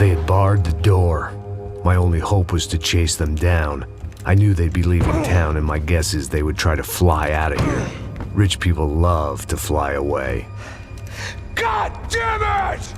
They had barred the door. My only hope was to chase them down. I knew they'd be leaving town, and my guess is they would try to fly out of here. Rich people love to fly away. God damn it!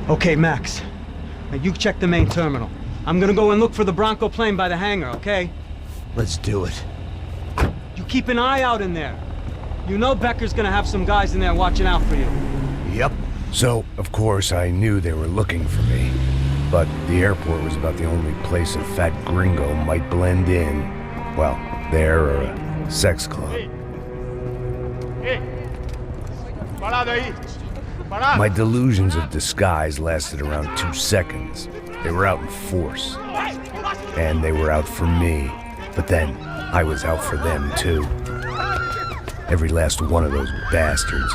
Okay, Max. Now you check the main terminal. I'm gonna go and look for the Bronco plane by the hangar, okay? Let's do it. You keep an eye out in there. You know Becker's gonna have some guys in there watching out for you. Yep. So, of course, I knew they were looking for me. But the airport was about the only place a fat gringo might blend in. Well, there or a sex club. My delusions of disguise lasted around 2 seconds. They were out in force. And they were out for me. But then, I was out for them too. Every last one of those bastards.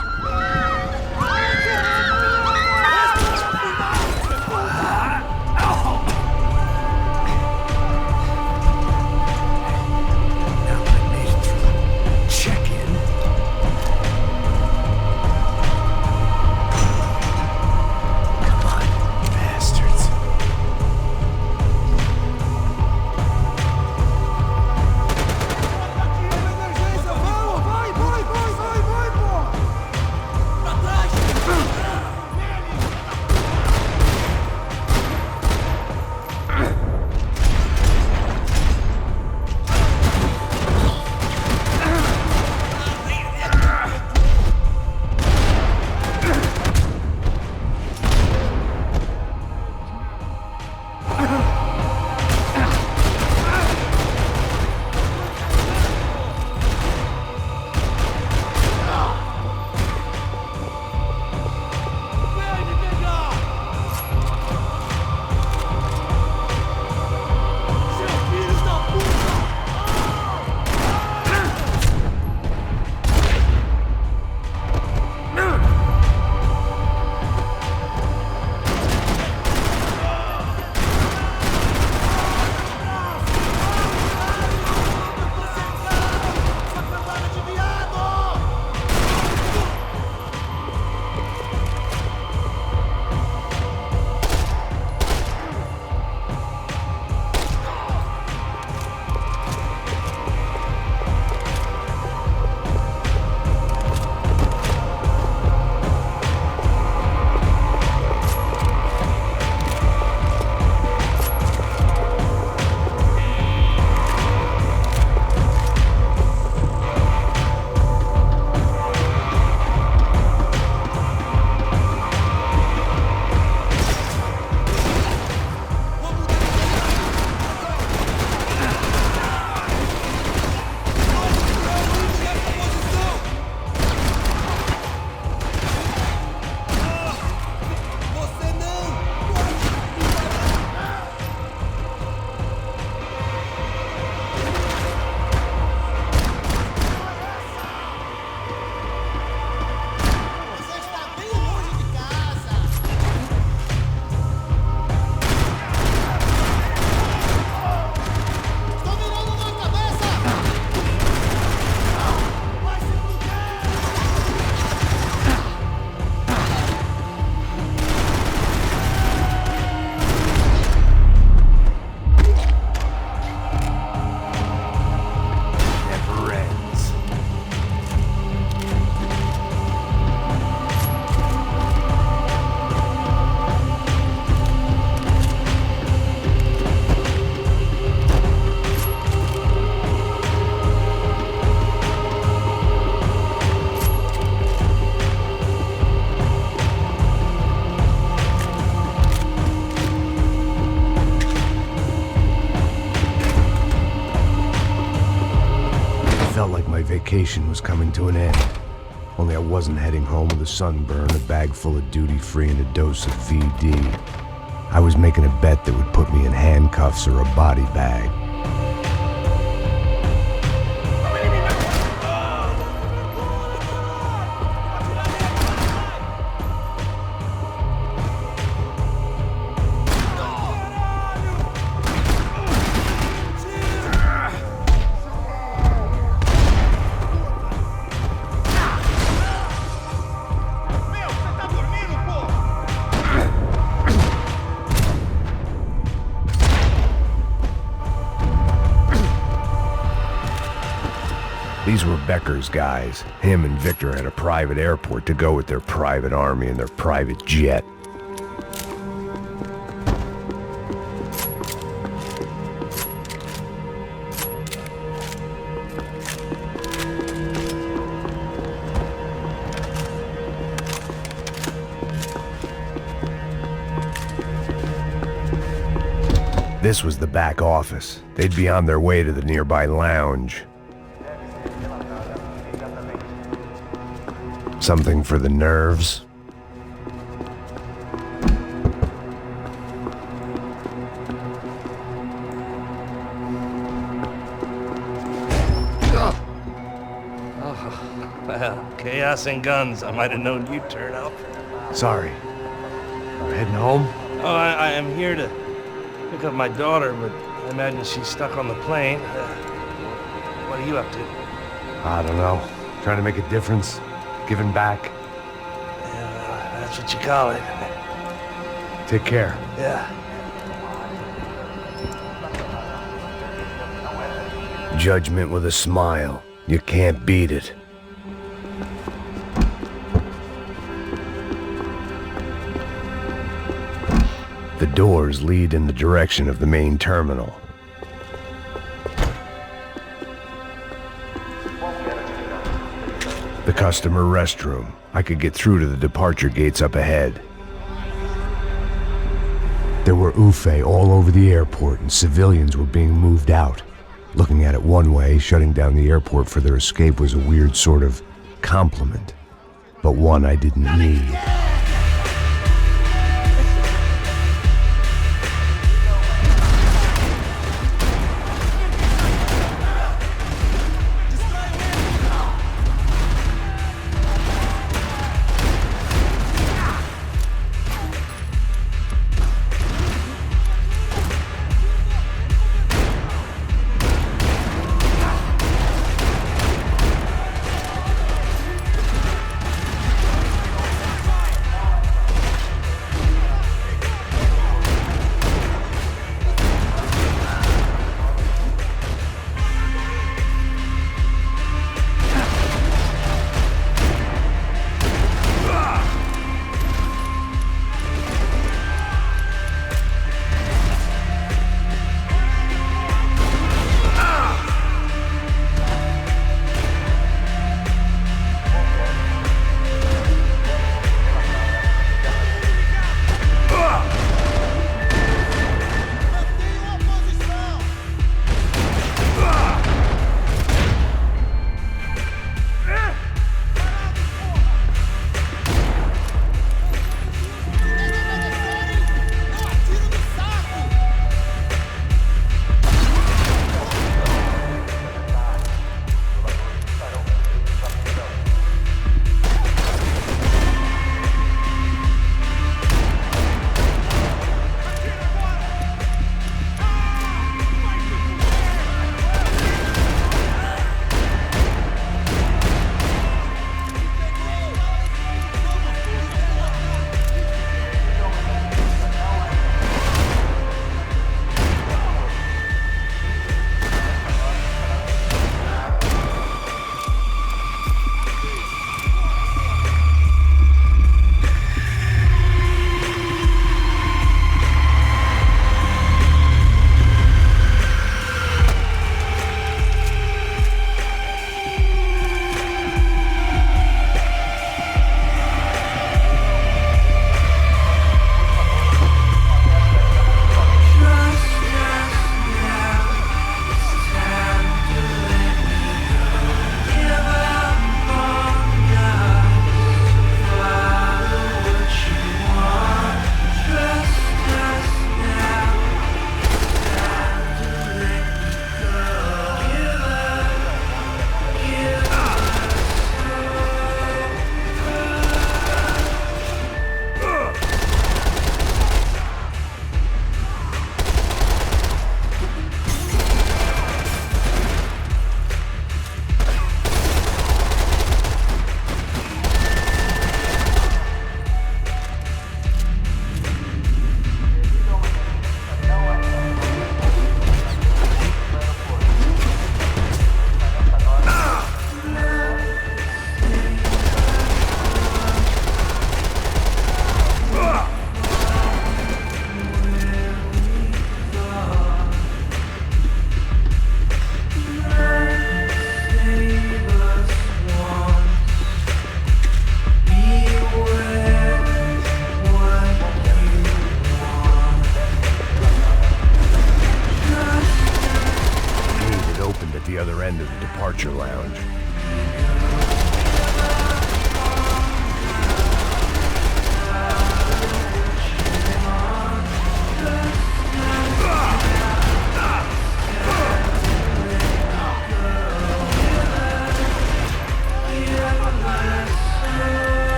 Vacation was coming to an end. Only I wasn't heading home with a sunburn, a bag full of duty-free, and a dose of VD. I was making a bet that would put me in handcuffs or a body bag. These were Becker's guys. Him and Victor had a private airport to go with their private army and their private jet. This was the back office. They'd be on their way to the nearby lounge. Something for the nerves? Well, chaos and guns. I might have known you'd turn up. Sorry. We're heading home? Oh, I am here to pick up my daughter, but I imagine she's stuck on the plane. What are you up to? I don't know. Trying to make a difference. Giving back. Yeah, that's what you call it. Take care. Yeah. Judgment with a smile. You can't beat it. The doors lead in the direction of the main terminal. The customer restroom. I could get through to the departure gates up ahead. There were UFE all over the airport, and civilians were being moved out. Looking at it one way, shutting down the airport for their escape was a weird sort of compliment, but one I didn't need.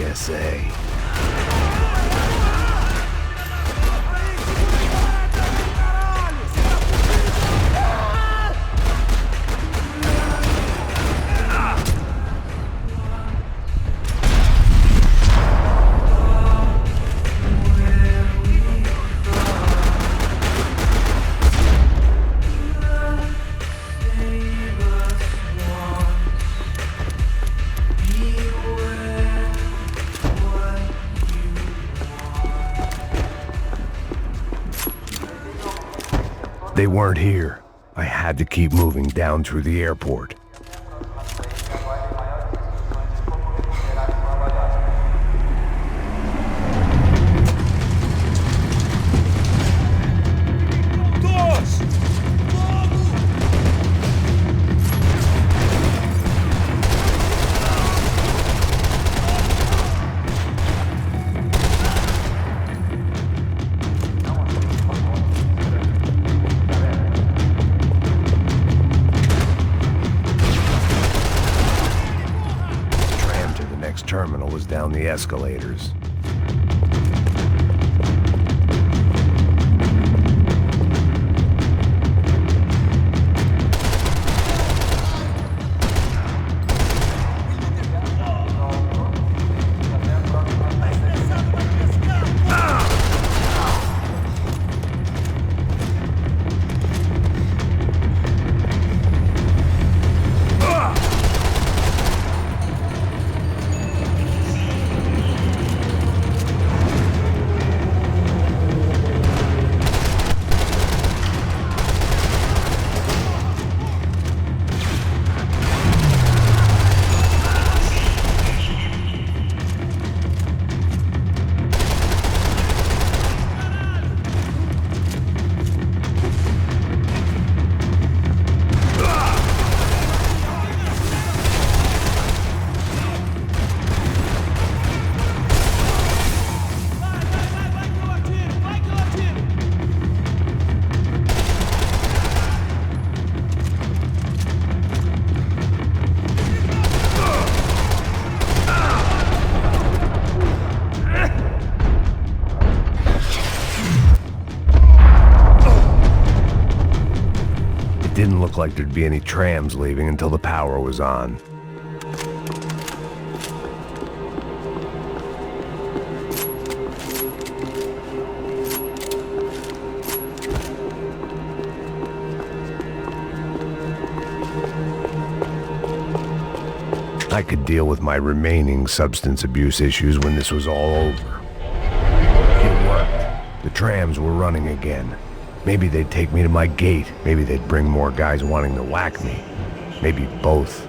USA. They weren't here. I had to keep moving down through the airport. Terminal was down the escalators. Didn't look like there'd be any trams leaving until the power was on. I could deal with my remaining substance abuse issues when this was all over. It worked. The trams were running again. Maybe they'd take me to my gate. Maybe they'd bring more guys wanting to whack me. Maybe both.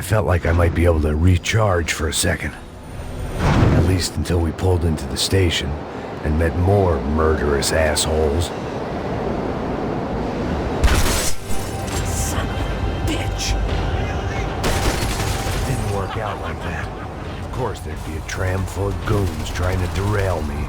Felt like I might be able to recharge for a second. At least until we pulled into the station and met more murderous assholes. Son of a bitch! Didn't work out like that. Of course, there'd be a tram full of goons trying to derail me.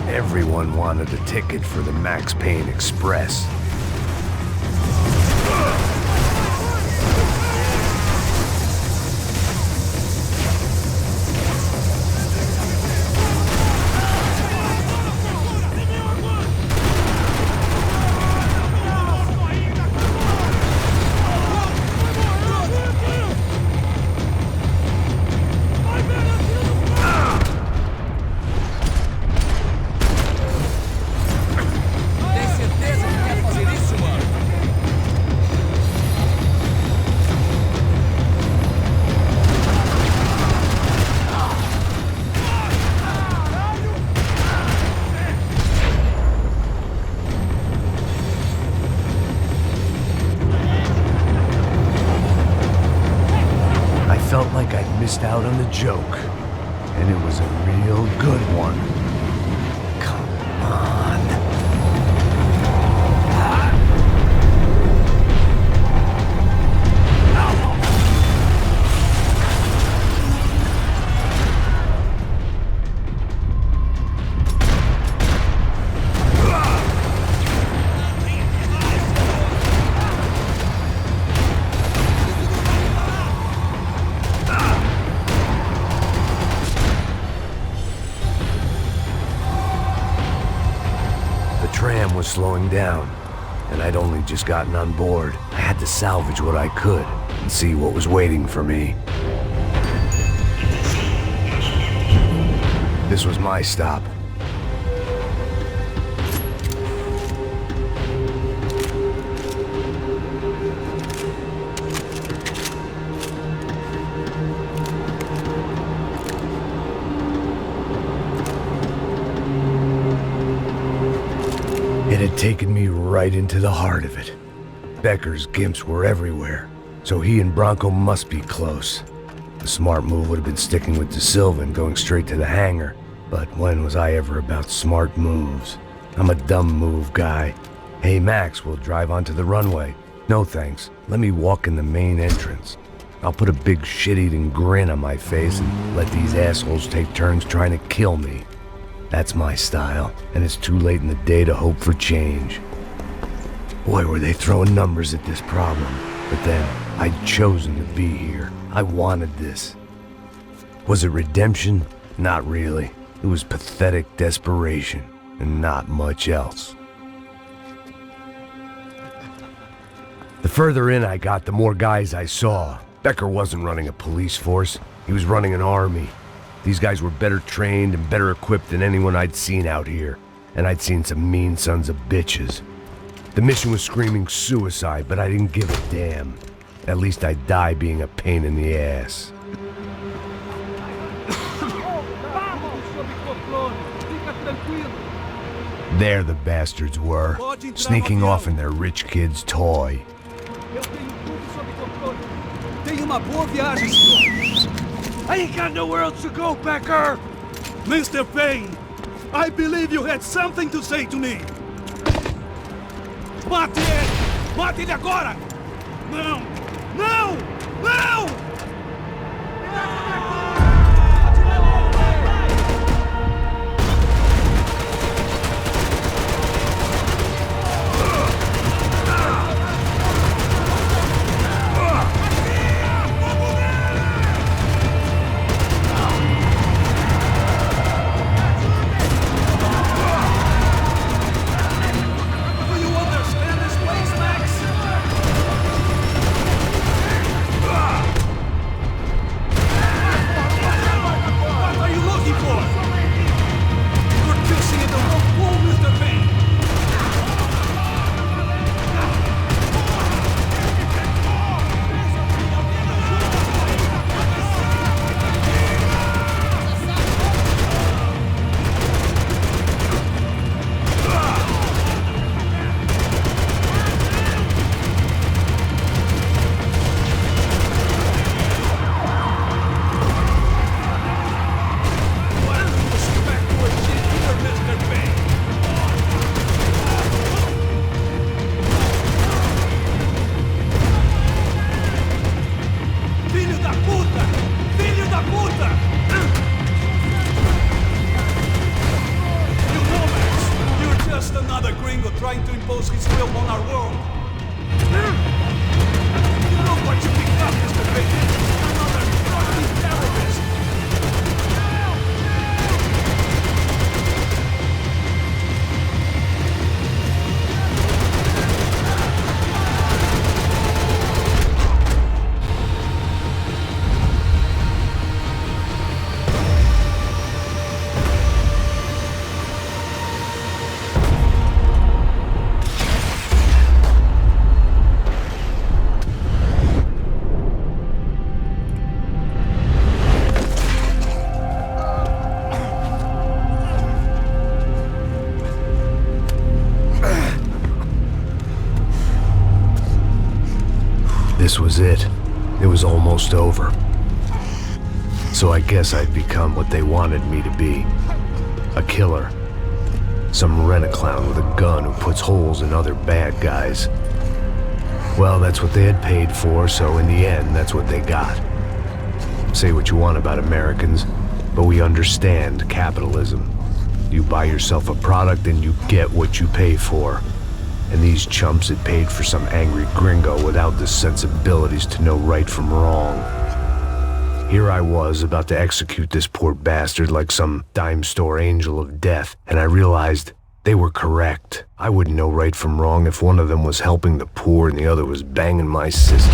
Everyone wanted a ticket for the Max Payne Express. Felt like I'd missed out on the joke, and it was a real good one. Come on. The tram was slowing down, and I'd only just gotten on board. I had to salvage what I could and see what was waiting for me. This was my stop. It had taken me right into the heart of it. Becker's gimps were everywhere, so he and Bronco must be close. The smart move would have been sticking with De Silva and going straight to the hangar, but when was I ever about smart moves? I'm a dumb move guy. Hey Max, we'll drive onto the runway. No thanks, let me walk in the main entrance. I'll put a big shit-eating grin on my face and let these assholes take turns trying to kill me. That's my style, and it's too late in the day to hope for change. Boy, were they throwing numbers at this problem. But then, I'd chosen to be here. I wanted this. Was it redemption? Not really. It was pathetic desperation, and not much else. The further in I got, the more guys I saw. Becker wasn't running a police force. He was running an army. These guys were better trained and better equipped than anyone I'd seen out here, and I'd seen some mean sons of bitches. The mission was screaming suicide, but I didn't give a damn. At least I'd die being a pain in the ass. There the bastards were, sneaking off in their rich kid's toy. Tenha uma boa viagem, senhor. I ain't got nowhere else to go, Becker! Mr. Payne, I believe you had something to say to me. Mate ele! Mate ele agora! Não! Não! Não! Trying to impose his will on our world. You know what you become, Mr. Payne? Another fucking terrorist! This was it. It was almost over. So I guess I'd become what they wanted me to be. A killer. Some rent-a-clown with a gun who puts holes in other bad guys. Well, that's what they had paid for, so in the end, that's what they got. Say what you want about Americans, but we understand capitalism. You buy yourself a product and you get what you pay for. And these chumps had paid for some angry gringo without the sensibilities to know right from wrong. Here I was, about to execute this poor bastard like some dime store angel of death, and I realized they were correct. I wouldn't know right from wrong if one of them was helping the poor and the other was banging my sister.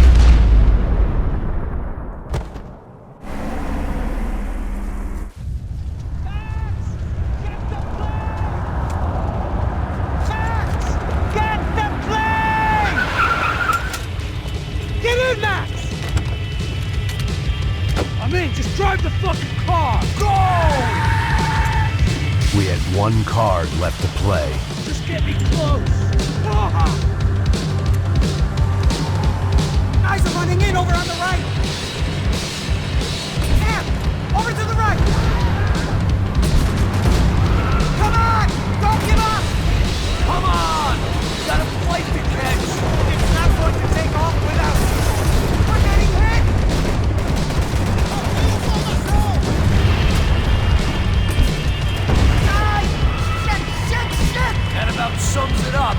Just drive the fucking car! Go! We had one card left to play. Just get me close! Guys are running in over on the right! Sam! Over to the right! Come on! Don't give up! Come on! Got a flight to catch! It's not going to take off without us! We're getting hit! That about sums it up.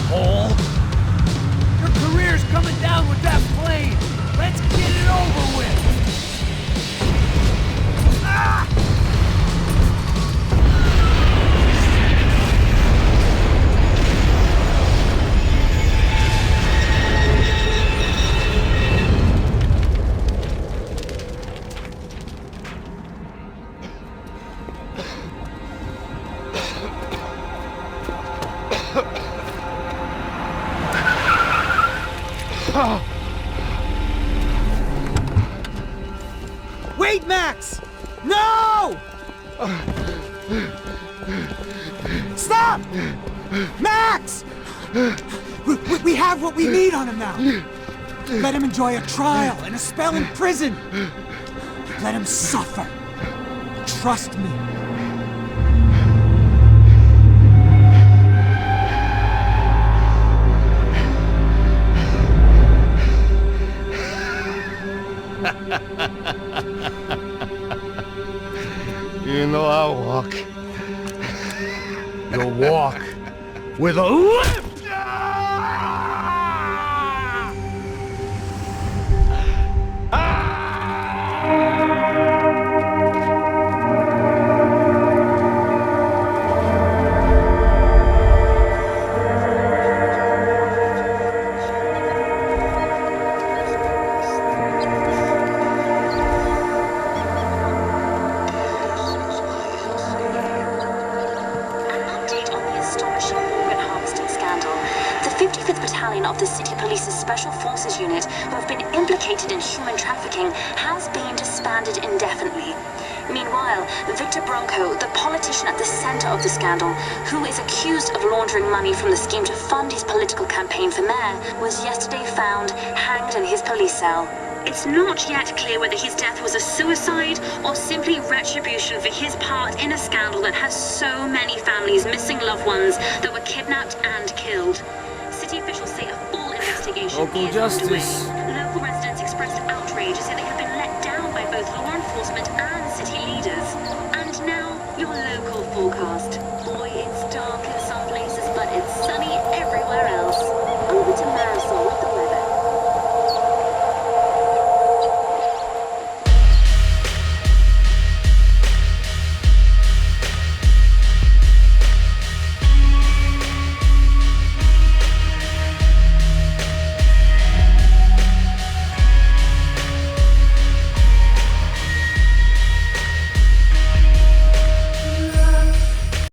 asshole! Your career's coming down with that plane! Let's get it over with! Ah! Wait, Max! No! Stop! Max! We have what we need on him now. Let him enjoy a trial and a spell in prison. Let him suffer. Trust me. You know I'll walk. You'll walk with a lift! Of the City Police's Special Forces unit who have been implicated in human trafficking has been disbanded indefinitely. Meanwhile, Victor Bronco, the politician at the center of the scandal, who is accused of laundering money from the scheme to fund his political campaign for mayor, was yesterday found hanged in his police cell. It's not yet clear whether his death was a suicide or simply retribution for his part in a scandal that has so many families missing loved ones that were kidnapped and killed. City officials say a full investigation Local is justice. underway. Local residents expressed outrage, say they have